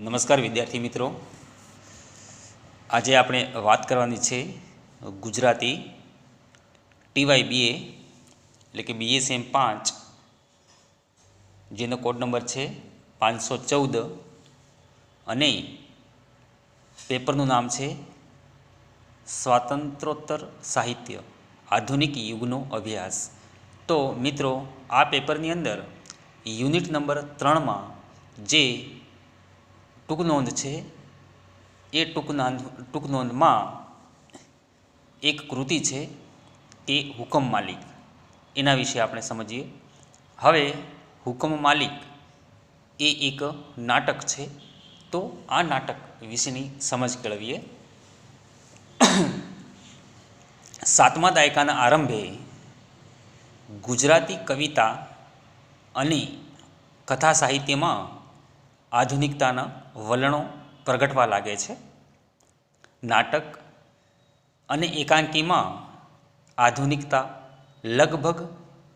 નમસ્કાર વિદ્યાર્થી મિત્રો, આજે આપણે વાત કરવાની છે ગુજરાતી ટીવાય બીએ એટલે કે બીએસએમ 5, જેનો કોડ નંબર છે 514 અને પેપરનું નામ છે સ્વાતંત્રોત્તર સાહિત્ય આધુનિક યુગનો અભ્યાસ. તો મિત્રો, આ પેપરની અંદર યુનિટ નંબર 3માં જે ટૂંક નોંધ છે એ ટૂંક નોંધમાં એક કૃતિ છે તે હુકમ માલિક, એના વિશે આપણે સમજીએ. હવે હુકમ માલિક એ એક નાટક છે, તો આ નાટક વિશેની સમજ કેળવીએ. 7મા દાયકાના આરંભે ગુજરાતી કવિતા અને કથા સાહિત્યમાં આધુનિકતાના વલણો પ્રગટવા લાગે છે. નાટક અને એકાંકીમાં આધુનિકતા લગભગ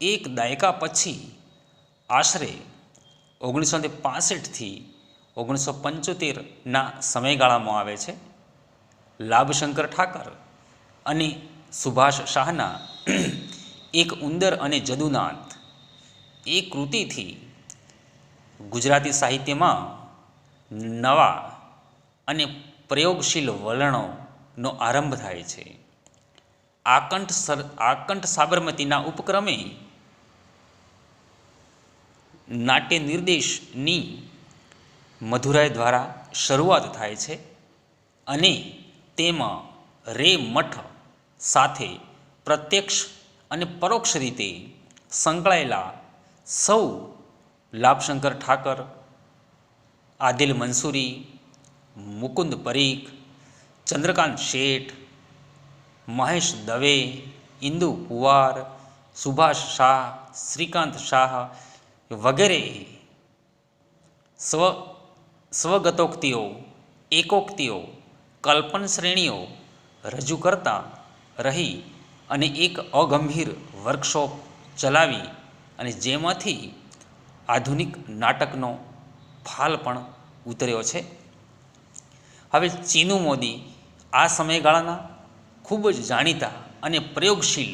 એક દાયકા પછી આશરે 1965થી 1975ના સમયગાળામાં આવે છે. લાભશંકર ઠાકર અને સુભાષ શાહના એક ઉંદર અને જદુનાથ એ કૃતિથી ગુજરાતી સાહિત્યમાં નવા અને પ્રયોગશીલ વલણોનો આરંભ થાય છે. આકંઠ સાબરમતીના ઉપક્રમે નાટ્ય નિર્દેશની મધુરાય દ્વારા શરૂઆત થાય છે અને તેમાં રે મઠ સાથે પ્રત્યક્ષ અને પરોક્ષ રીતે સંકળાયેલા સૌ લાભશંકર ઠાકર, આદિલ મંસૂરી, મુકુંદ પરીખ, ચંદ્રકાંત શેઠ, મહેશ દવે, ઇન્દુ પુવાર, સુભાષ શાહ, શ્રીકાંત શાહ વગેરે સ્વગતોક્તિઓ, એકોક્તિઓ, કલ્પન શ્રેણીઓ રજૂ કરતા રહી અને એક અગંભીર વર્કશોપ ચલાવી અને જેમાંથી આધુનિક નાટકનો ફાલ પણ ઉતર્યો છે. હવે ચીનુ મોદી આ સમયગાળાના ખૂબ જ જાણીતા અને પ્રયોગશીલ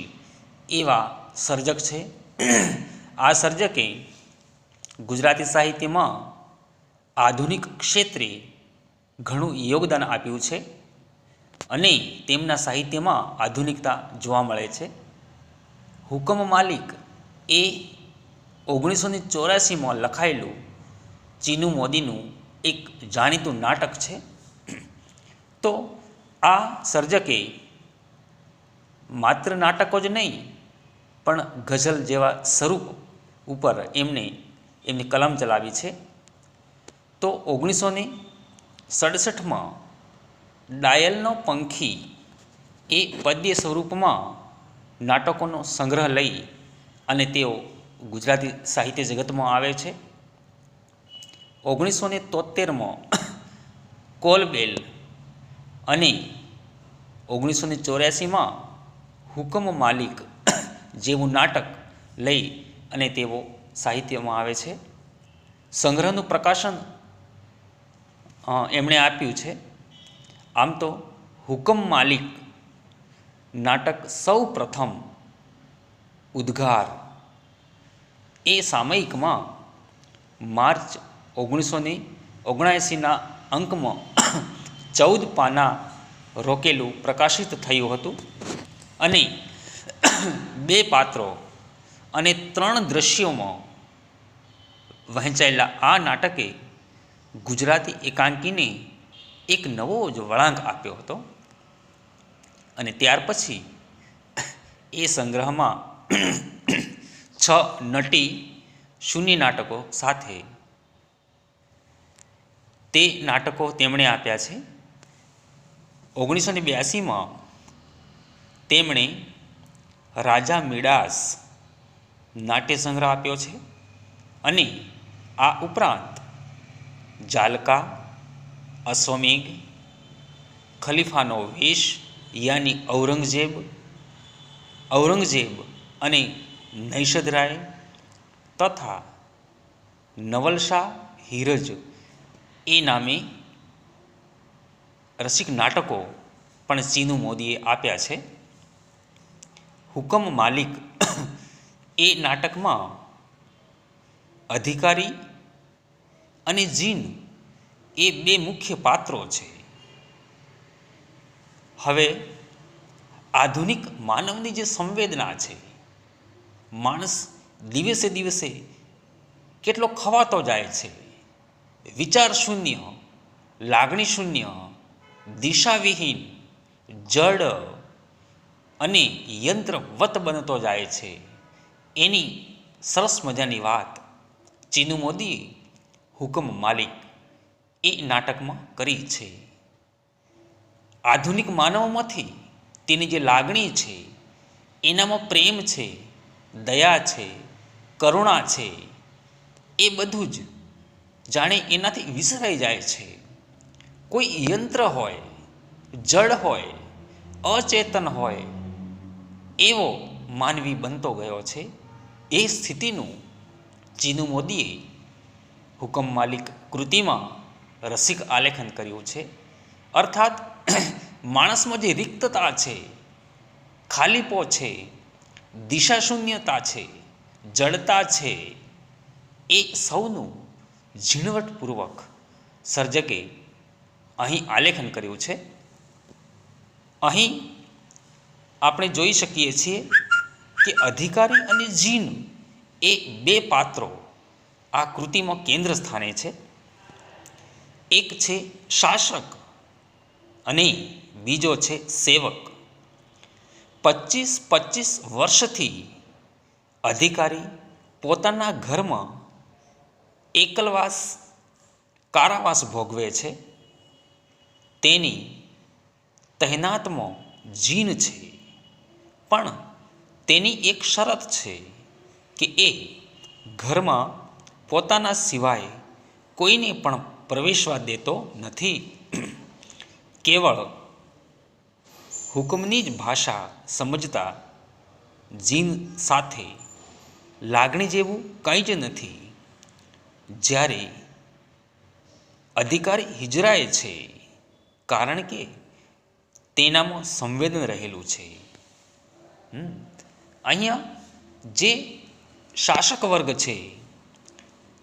એવા સર્જક છે. આ સર્જકે ગુજરાતી સાહિત્યમાં આધુનિક ક્ષેત્રે ઘણું યોગદાન આપ્યું છે અને તેમના સાહિત્યમાં આધુનિકતા જોવા મળે છે. હુકમ માલિક એ 1984માં લખાયેલું ચીનુ મોદીનું એક જાણીતું નાટક છે. તો આ સર્જકે માત્ર નાટકો જ નહીં પણ ગઝલ જેવા સ્વરૂપ ઉપર એમની કલમ ચલાવી છે. તો 1967માં ડાયલનો પંખી એ પદ્ય સ્વરૂપમાં નાટકોનો સંગ્રહ લઈ અને તેઓ ગુજરાતી સાહિત્ય જગતમાં આવે છે. 1973માં કોલબેલ અને 1984માં હુકમ માલિક જેવું નાટક લઈ અને તેઓ સાહિત્યમાં આવે છે. સંગ્રહનું પ્રકાશન એમણે આપ્યું છે. આમ તો હુકમ માલિક નાટક સૌ પ્રથમ ઉદ્ગાર એ સામયિકમાં માર્ચ 1979ના અંકમાં 14 પાના રોકેલું પ્રકાશિત થયું હતું અને 2 પાત્રો અને 3 દ્રશ્યોમાં વહેંચાયેલા આ નાટકે ગુજરાતી એકાંકીને એક નવો જ વળાંક આપ્યો હતો. અને ત્યાર પછી એ સંગ્રહમાં 6 નટી શૂન્ય નાટકો સાથે તે નાટકો તેમણે આપ્યા છે. 1982માં તેમણે રાજા મિડાસ નાટ્ય સંગ્રહ આપ્યો છે અને આ ઉપરાંત જાલકા, અશ્વમેઘ, ખલીફાનો વેશ યાની ઔરંગઝેબ અને નૈષદરાય તથા નવલશા હિરજ એ નામે રસિક નાટકો પણ ચીનુ મોદીએ આપ્યા છે. હુકમ માલિક એ નાટકમાં અધિકારી અને જીન એ બે મુખ્ય પાત્રો છે. હવે આધુનિક માનવની જે સંવેદના છે, માણસ દિવસે દિવસે કેટલો ખવાતો જાય છે, વિચાર શૂન્ય, લાગણી શૂન્ય, દિશાવિહીન, જડ અને યંત્રવત બનતો જાય છે. એની સરસ મજાની વાત ચીનુ મોદીએ હુકમ માલિક એ નાટકમાં કરી છે. આધુનિક માનવમાંથી તેની જે લાગણી છે, એનામાં પ્રેમ છે, દયા છે, કરુણા છે, એ બધું જ જાણે એનાથી વિસરાઈ જાય છે. કોઈ યંત્ર હોય, જડ હોય, અચેતન હોય એવો માનવી બનતો ગયો છે. એ સ્થિતિનું ચીનુ મોદીએ હુકમ માલિક કૃતિમાં રસિક આલેખન કર્યું છે. અર્થાત માણસમાં જે રિક્તતા છે, ખાલીપો છે, દિશાશૂન્યતા છે, જડતા છે, એ સૌનું ઝીણવટપૂર્વક સર્જકે અહીં આલેખન કર્યું છે. અહીં આપણે જોઈ શકીએ છીએ કે અધિકારી અને જીન એ બે પાત્રો આ કૃતિમાં કેન્દ્ર સ્થાને છે. એક છે શાસક અને બીજો છે સેવક. 25 વર્ષથી અધિકારી પોતાના ઘરમાં એકલવાસ કારાવાસ ભોગવે છે. તેની તહેનાતમાં જીન છે, પણ તેની એક શરત છે કે એ ઘરમાં પોતાના સિવાય કોઈને પણ પ્રવેશવા દેતો નથી. કેવળ હુકમની જ ભાષા સમજતા જીન સાથે લાગણી જેવું કંઈ જ નથી. જ્યારે અધિકારી હિજરાય છે, કારણ કે તેનામાં સંવેદન રહેલું છે. અહીંયા જે શાસક વર્ગ છે,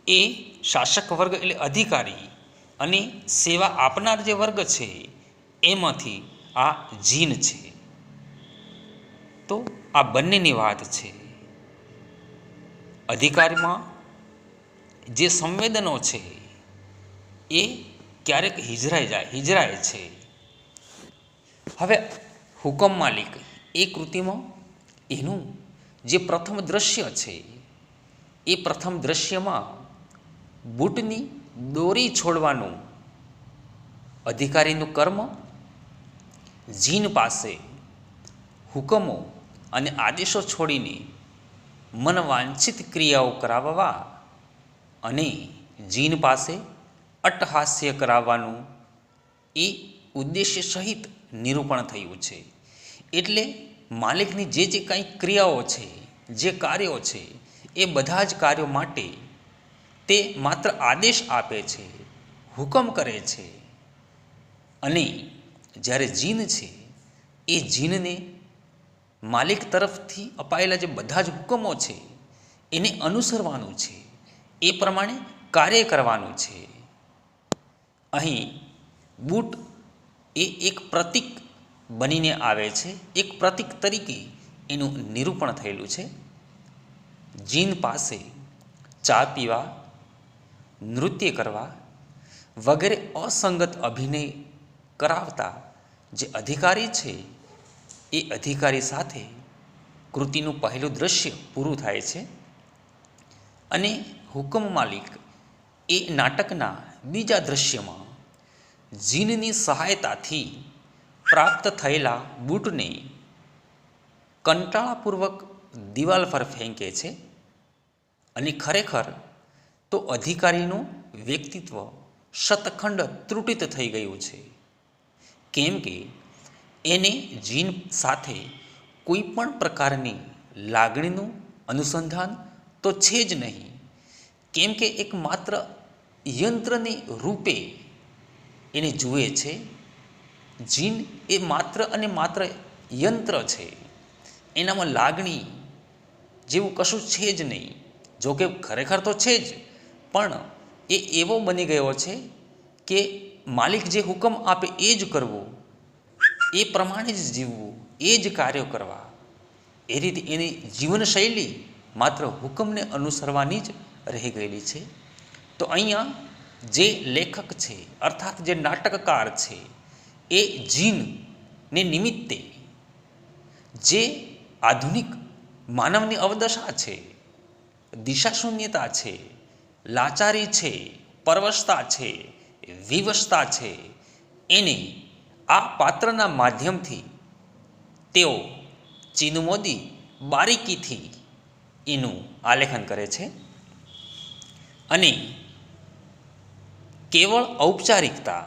એ શાસક વર્ગ એટલે અધિકારી, અને સેવા આપનાર જે વર્ગ છે એમાંથી આ જીન છે. તો આ બંનેની વાત છે. અધિકારીમાં જે સંવેદનો છે એ ક્યારેક હિજરાય છે. હવે હુકમ માલિક એ કૃતિમાં એનું જે પ્રથમ દ્રશ્ય છે, એ પ્રથમ દ્રશ્યમાં બૂટની દોરી છોડવાનું અધિકારીનું કર્મ, જીન પાસે હુકમો અને આદેશો છોડીને મનવાંછિત ક્રિયાઓ કરાવવા અને જીન પાસે અટ્ટહાસ્ય કરાવવાનું એ ઉદ્દેશ્ય સહિત નિરૂપણ થયું છે. એટલે માલિકની જે કાંઈ ક્રિયાઓ છે, જે કાર્યો છે, એ બધા જ કાર્યો માટે તે માત્ર આદેશ આપે છે, હુકમ કરે છે. અને જ્યારે જીન છે, એ જીનને માલિક તરફથી અપાયેલા જે બધા જ હુકમો છે એને અનુસરવાનું છે, એ પ્રમાણે કાર્ય કરવાનું છે. અહીં બૂટ એ એક પ્રતીક બનીને આવે છે, એક પ્રતીક તરીકે એનું નિરૂપણ થયેલું છે. જીન પાસે ચા પીવા, નૃત્ય કરવા વગેરે અસંગત અભિનય કરાવતા જે અધિકારી છે, એ અધિકારી સાથે કૃતિનું પહેલું દ્રશ્ય પૂરું થાય છે. અને હુકમ માલિક એ નાટકના બીજા દ્રશ્યમાં જીનની સહાયતાથી પ્રાપ્ત થયેલા બૂટને કંટાળાપૂર્વક દિવાલ પર ફેંકે છે. અને ખરેખર તો અધિકારીનું વ્યક્તિત્વ શતખંડ ત્રુટિત થઈ ગયું છે. કેમ કે એને જીન સાથે કોઈ પણ પ્રકારની લાગણીનું અનુસંધાન તો છે જ નહીં. કેમ કે એક માત્ર યંત્રને રૂપે એને જુએ છે. જીન એ માત્ર અને માત્ર યંત્ર છે, એનામાં લાગણી જેવું કશું છે જ નહીં. જોકે ખરેખર તો છે જ, પણ એ એવો બની ગયો છે કે માલિક જે હુકમ આપે એ જ કરવું, એ પ્રમાણે જ જીવવું, એ જ કાર્યો કરવા. એ રીતે એની જીવનશૈલી માત્ર હુકમને અનુસરવાની જ રહી ગયેલી છે. તો અહીંયા જે લેખક છે અર્થાત જે નાટકકાર છે એ જીનને નિમિત્તે જે આધુનિક માનવની અવદશા છે, દિશાશૂન્યતા છે, લાચારી છે, પરવશતા છે, વિવશતા છે, એને આ પાત્રના માધ્યમથી તેઓ ચીનમોદી બારીકીથી એનું આલેખન કરે છે. અને કેવળ ઔપચારિકતા,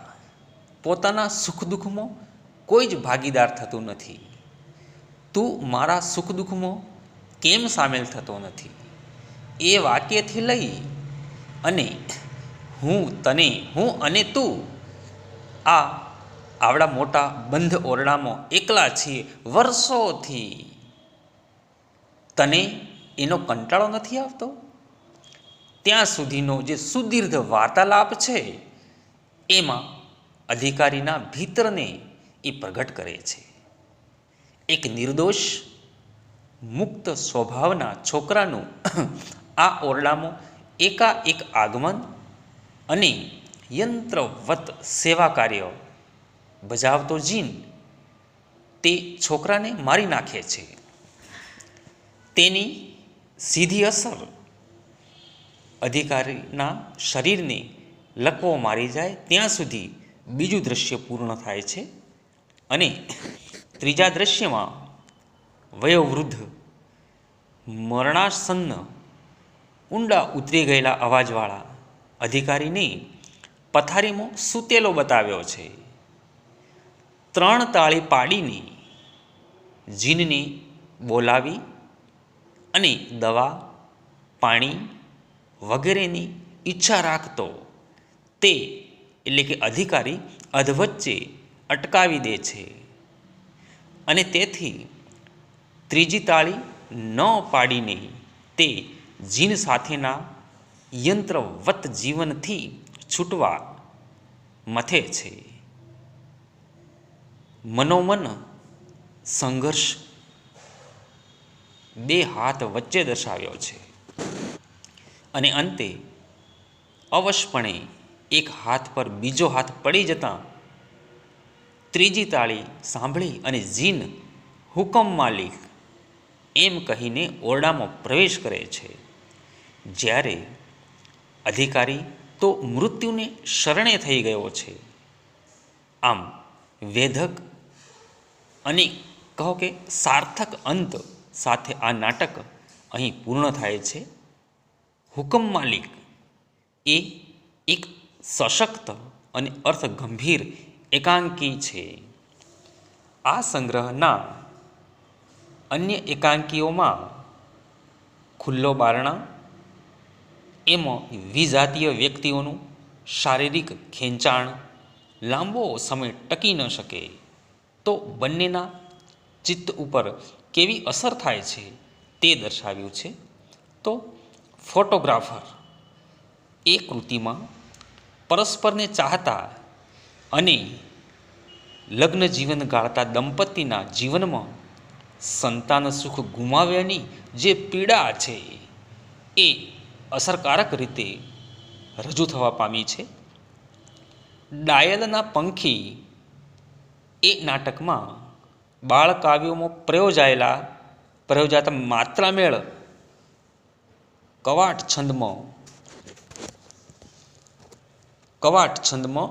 પોતાના સુખ દુઃખમાં કોઈ જ ભાગીદાર થતું નથી. તું મારા સુખ દુઃખમાં કેમ સામેલ થતો નથી, એ વાક્યથી લઈ અને હું તને, હું અને તું આ આવડા મોટા બંધ ઓરડામાં એકલા છીએ વર્ષોથી, તને એનો કંટાળો નથી આવતો? ત્યાં સુધીનો જે સુદીર્ઘ વાર્તાલાપ છે એમાં અધિકારીના ભીતરને એ પ્રગટ કરે છે. એક નિર્દોષ મુક્ત સ્વભાવના છોકરાનું આ ઓરડામાં એકાએક આગમન અને યંત્રવત સેવા કાર્ય બજાવતો જીન તે છોકરાને મારી નાખે છે. તેની સીધી અસર અધિકારીના શરીરને લકવો મારી જાય ત્યાં સુધી બીજું દ્રશ્ય પૂર્ણ થાય છે. અને ત્રીજા દ્રશ્યમાં વયોવૃદ્ધ મરણાસન્ન ઊંડા ઉતરી ગયેલા અવાજવાળા અધિકારીને પથારીમાં સૂતેલો બતાવ્યો છે. 3 તાળી પાડીને જીનને બોલાવી અને દવા, પાણી વગેરેની ઈચ્છા રાખતો તે એટલે કે અધિકારી અધવચ્ચે અટકાવી દે છે. અને તેથી ત્રીજી તાળી ન પાડીને તે જીન સાથેના યંત્રવત જીવનથી છૂટવા મથે છે. મનોમન સંઘર્ષ બે હાથ વચ્ચે દર્શાવ્યો છે. અને અંતે અવશપણે એક હાથ પર બીજો હાથ પડી જતાં ત્રીજી તાળી સાંભળી અને જીન હુકમ માલિક એમ કહીને ઓરડામાં પ્રવેશ કરે છે. જ્યારે અધિકારી તો મૃત્યુને શરણે થઈ ગયો છે. આમ વેધક અને કહો કે સાર્થક અંત સાથે આ નાટક અહીં પૂર્ણ થાય છે. હુકમ માલિક એ એક સશક્ત અને અર્થગંભીર એકાંકી છે. આ સંગ્રહના અન્ય એકાંકીઓમાં ખુલ્લો બારણા, એમાં વિજાતીય વ્યક્તિઓનું શારીરિક ખેંચાણ લાંબો સમય ટકી ન શકે તો બંનેના ચિત્ત ઉપર કેવી અસર થાય છે તે દર્શાવ્યું છે. તો ફોટોગ્રાફર એ કૃતિમાં પરસ્પરને ચાહતા અને લગ્ન જીવન ગાળતા દંપતીના જીવનમાં સંતાન સુખ ગુમાવ્યાની જે પીડા છે એ અસરકારક રીતે રજૂ થવા પામી છે. ડાયલના પંખી એ નાટકમાં બાળકાવ્યોમાં પ્રયોજાતા માત્રામેળ કવાટ છંદમાં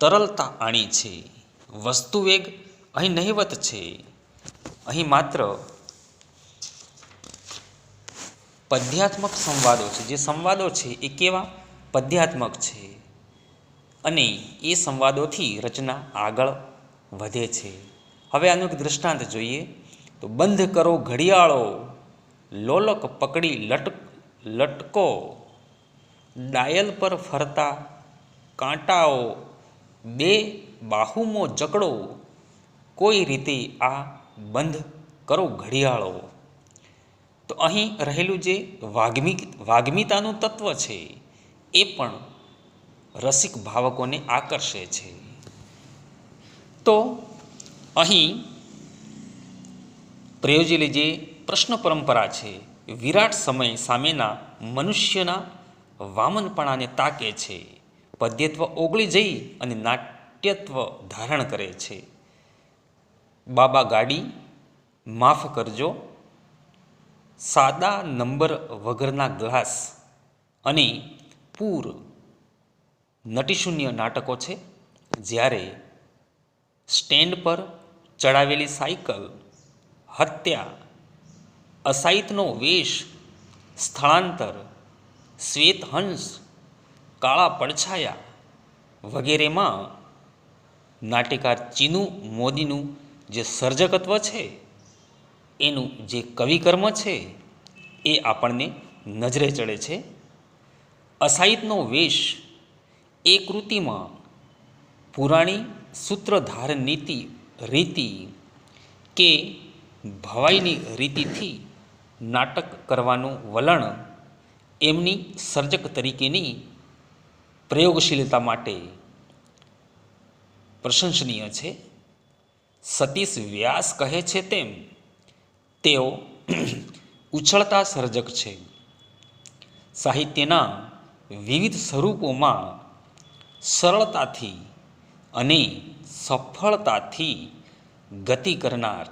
તરલતા આણી છે. વસ્તુવેગ અહીં નહિવત છે. અહીં માત્ર પદ્યાત્મક સંવાદો છે. જે સંવાદો છે એ કેવા પદ્યાત્મક છે અને એ સંવાદોથી રચના આગળ વધે છે. હવે આનું એક દૃષ્ટાંત જોઈએ તો બંધ કરો ઘડિયાળો, લોલક પકડી લટકો, ડાયલ પર ફરતા કાંટાઓ, બે બાહુમો જકડો, કોઈ રીતે આ બંધ કરો ઘડિયાળો. તો અહીં રહેલું જે વાગ્મિતાનું તત્વ છે એ પણ રસિક ભાવકોને આકર્ષે છે. તો અહીં પ્રયોજેલી જે પ્રશ્ન પરંપરા છે વિરાટ સમય સામેના મનુષ્યના વામનપણાને તાકે છે. પદ્યત્વ ઓગળી જઈ અને નાટ્યત્વ ધારણ કરે છે. બાબા ગાડી માફ કરજો, સાદા નંબર વગરના ગ્લાસ અને પૂર નટીશૂન્ય નાટકો છે. જ્યારે સ્ટેન્ડ પર ચડાવેલી સાયકલ, હત્યા, અસાહિતનો વેશ, સ્થળાંતર, શ્વેતહંસ, કાળા પડછાયા વગેરેમાં નાટ્યકાર ચીનુ મોદીનું જે સર્જકત્વ છે, એનું જે કવિકર્મ છે એ આપણને નજરે ચડે છે. અસાહિતનો વેશ એ કૃતિમાં પુરાણી સૂત્રધાર રીતિ કે ભવાઈની રીતિથી નાટક કરવાનું વલણ એમની સર્જક તરીકેની પ્રયોગશીલતા માટે પ્રશંસનીય છે. સતીશ વ્યાસ કહે છે તેમ તેઓ ઉછળતા સર્જક છે. સાહિત્યના વિવિધ સ્વરૂપોમાં સરળતાથી અને સફળતાથી ગતિ કરનાર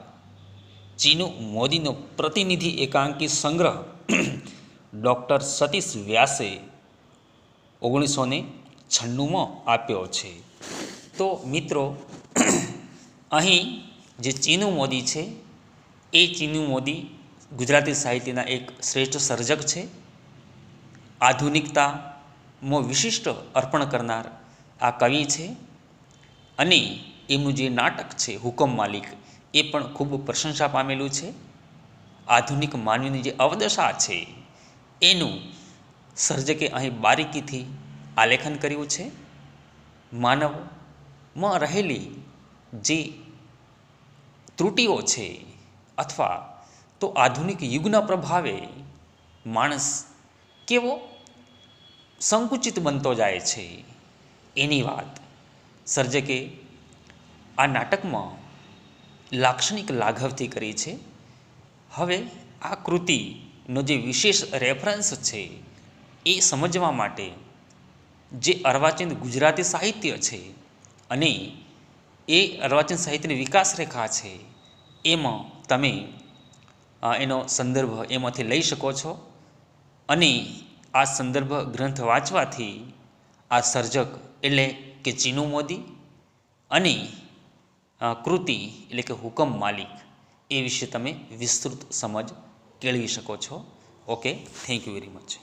ચીનુ મોદીનો પ્રતિનિધિ એકાંકી સંગ્રહ ડૉક્ટર સતીશ વ્યાસે 1996માં આપ્યો છે. તો મિત્રો અહીં જે ચીનુ મોદી છે એ ચીનુ મોદી ગુજરાતી સાહિત્યના એક શ્રેષ્ઠ સર્જક છે. આધુનિકતામાં વિશિષ્ટ અર્પણ કરનાર આ કવિ છે. અને એમનું જે નાટક છે હુકમ માલિક એ પણ ખૂબ પ્રશંસા પામેલું છે. આધુનિક માનવીની જે અવદશા છે એનું સર્જકે અહીં બારીકીથી આલેખન કર્યું છે. માનવમાં રહેલી જે ત્રુટિઓ છે અથવા તો આધુનિક યુગના પ્રભાવે માણસ કેવો સંકુચિત બનતો જાય છે એની વાત સર્જકે આ નાટકમાં લાક્ષણિક લાઘવથી કરી છે. હવે આ કૃતિનો જે વિશેષ રેફરન્સ છે એ સમજવા માટે જે અર્વાચીન ગુજરાતી સાહિત્ય છે અને એ અર્વાચીન સાહિત્યની વિકાસ રેખા છે એમાં તમે એનો સંદર્ભ એમાંથી લઈ શકો છો. અને આ સંદર્ભ ગ્રંથ વાંચવાથી આ સર્જક એટલે કે ચીનુ મોદી અને કૃતિ એટલે કે હુકમ માલિક એ વિશે તમે વિસ્તૃત સમજ કેળવી શકો છો. Okay, thank you very much.